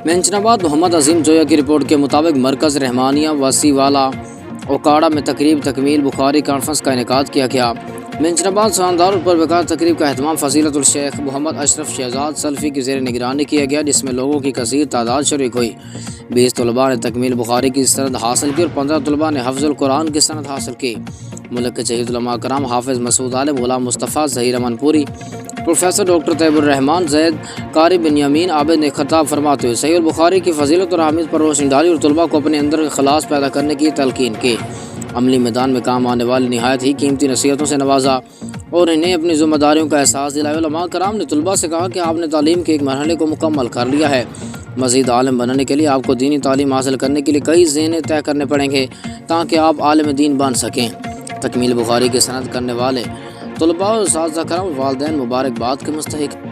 منچناباد محمد عظیم جویا کی رپورٹ کے مطابق مرکز رحمانیہ وسیع والا اوکاڑا میں تقریب تکمیل بخاری کانفرنس کا انعقاد کیا گیا۔ منچناباد شاندار اور پروکار تقریب کا اہتمام فضیلت الشیخ محمد اشرف شہزاد سلفی کی زیر نگرانی کیا گیا، جس میں لوگوں کی کثیر تعداد شریک ہوئی۔ 20 طلباء نے تکمیل بخاری کی سند حاصل کی اور 15 طلباء نے حفظ القرآن کی سند حاصل کی۔ ملک کے شہید علماء کرام حافظ مسعود عالم، غلام مصطفیٰ، ظہیر امن پوری، پروفیسر ڈاکٹر طیب الرحمان زید، قاری بنیامین عابد نے خطاب فرماتے ہوئے صحیح البخاری کی فضیلت اور اہمیت پر روشنی ڈالی اور طلباء کو اپنے اندر اخلاص پیدا کرنے کی تلقین کی۔ عملی میدان میں کام آنے والی نہایت ہی قیمتی نصیحتوں سے نوازا اور انہیں اپنی ذمہ داریوں کا احساس دلایا۔ علماء کرام نے طلباء سے کہا کہ آپ نے تعلیم کے ایک مرحلے کو مکمل کر لیا ہے، مزید عالم بننے کے لیے آپ کو دینی تعلیم حاصل کرنے کے لیے کئی ذہنیں طے کرنے پڑیں گے تاکہ آپ عالم دین بن سکیں۔ تکمیل بخاری کی سند کرنے والے طلباء اور اساتذہ کرام والدین مبارکباد کے مستحق